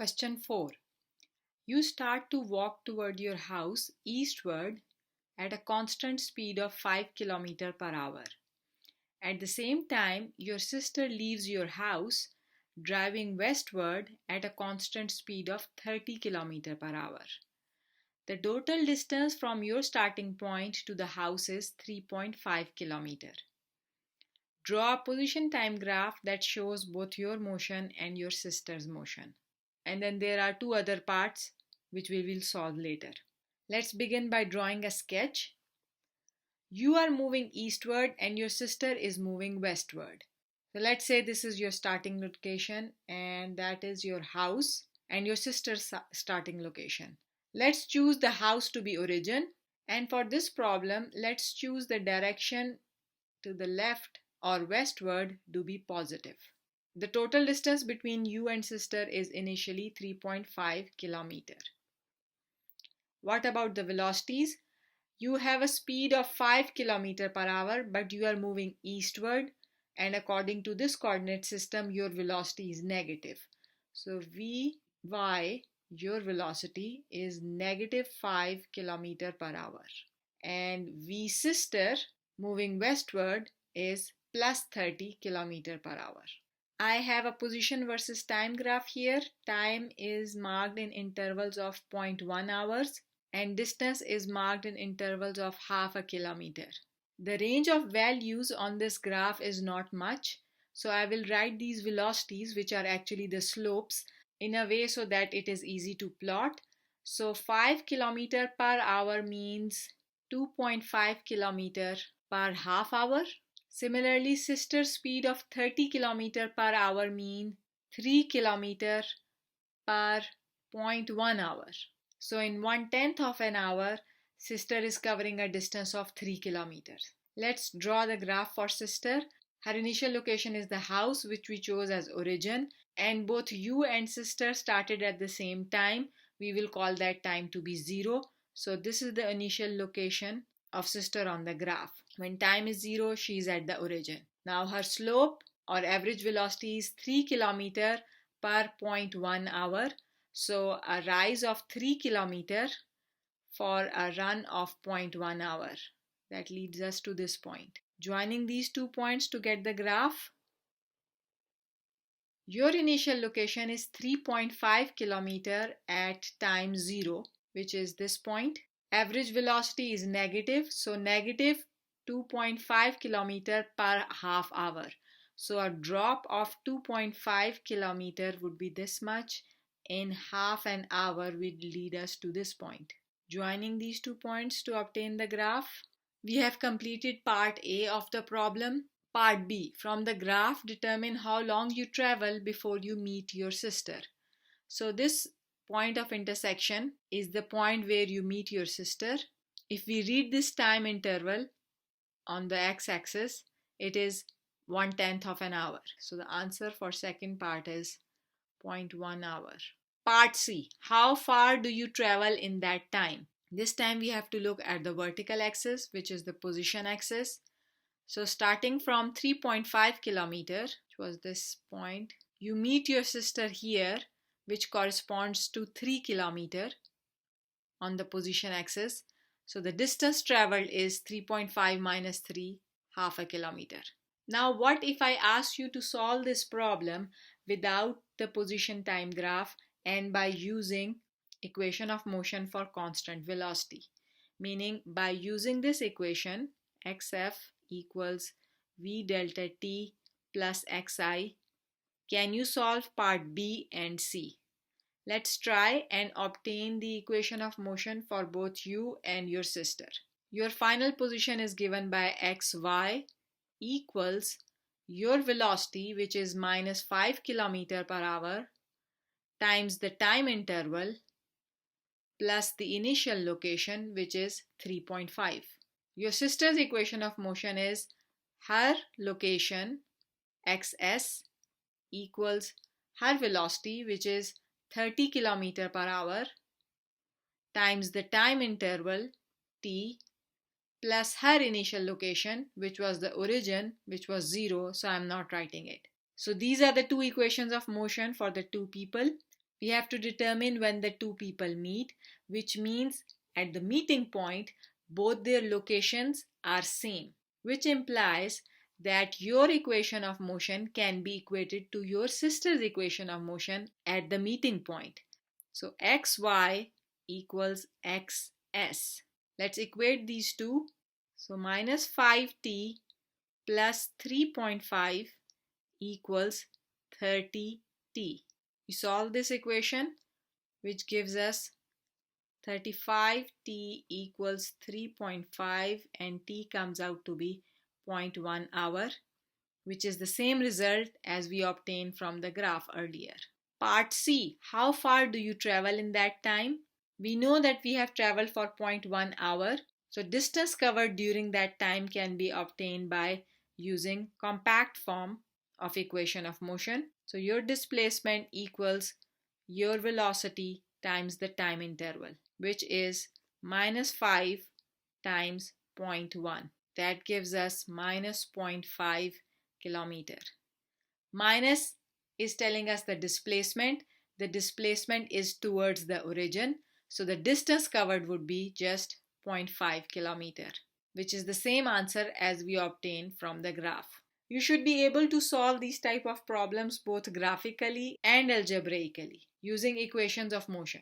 Question 4. You start to walk toward your house eastward at a constant speed of 5 km per hour. At the same time, your sister leaves your house driving westward at a constant speed of 30 km per hour. The total distance from your starting point to the house is 3.5 km. Draw a position time graph that shows both your motion and your sister's motion. And then there are two other parts which we will solve later. Let's begin by drawing a sketch. You are moving eastward and your sister is moving westward. So let's say this is your starting location and that is your house and your sister's starting location. Let's choose the house to be origin, and for this problem let's choose the direction to the left or westward to be positive. The total distance between you and sister is initially 3.5 km. What about the velocities? You have a speed of 5 km per hour, but you are moving eastward, and according to this coordinate system, your velocity is negative. So Vy, your velocity, is negative 5 km per hour. And V sister, moving westward, is plus 30 km per hour. I have a position versus time graph here. Time is marked in intervals of 0.1 hours and distance is marked in intervals of half a kilometer. The range of values on this graph is not much, so I will write these velocities, which are actually the slopes, in a way so that it is easy to plot. So 5 km per hour means 2.5 km per half hour. Similarly, sister speed of 30 km per hour mean 3 km per 0.1 hour. So in 1/10 of an hour, sister is covering a distance of 3 kilometers. Let's draw the graph for sister. Her initial location is the house, which we chose as origin, and both you and sister started at the same time. We will call that time to be 0. So this is the initial location of sister on the graph. When time is 0, she is at the origin. Now her slope or average velocity is 3 km per 0.1 hour. So a rise of 3 km for a run of 0.1 hour. That leads us to this point. Joining these 2 points to get the graph, your initial location is 3.5 km at time 0, which is this point. Average velocity is negative, so negative 2.5 km per half hour. So a drop of 2.5 km would be this much. In half an hour will lead us to this point. Joining these 2 points to obtain the graph, we have completed part A of the problem. Part B, from the graph, determine how long you travel before you meet your sister. So this point of intersection is the point where you meet your sister. If we read this time interval on the x-axis, it is 1/10 of an hour. So the answer for second part is 0.1 hour. Part C, how far do you travel in that time? This time we have to look at the vertical axis, which is the position axis. So starting from 3.5 km, which was this point, you meet your sister here, which corresponds to 3 km on the position axis. So the distance traveled is 3.5 minus 3, half a kilometer. Now what if I ask you to solve this problem without the position time graph and by using equation of motion for constant velocity? Meaning by using this equation, xf equals v delta t plus xi, can you solve part B and C? Let's try and obtain the equation of motion for both you and your sister. Your final position is given by xy equals your velocity, which is minus 5 km per hour, times the time interval plus the initial location, which is 3.5. Your sister's equation of motion is her location xs equals her velocity, which is 30 km per hour, times the time interval t plus her initial location, which was the origin, which was 0, so I'm not writing it. So these are the two equations of motion for the two people. we have to determine when the two people meet, which means at the meeting point, both their locations are same, which implies that your equation of motion can be equated to your sister's equation of motion at the meeting point. So xy equals xs. Let's equate these two. So minus 5t plus 3.5 equals 30t. We solve this equation, which gives us 35t equals 3.5 and t comes out to be 0.1 hour, which is the same result as we obtained from the graph earlier. Part C. How far do you travel in that time? We know that we have traveled for 0.1 hour. So distance covered during that time can be obtained by using compact form of equation of motion. So your displacement equals your velocity times the time interval, which is minus 5 times 0.1. That gives us minus 0.5 kilometer. Minus is telling us the displacement. The displacement is towards the origin. So the distance covered would be just 0.5 kilometer, which is the same answer as we obtained from the graph. You should be able to solve these type of problems both graphically and algebraically using equations of motion.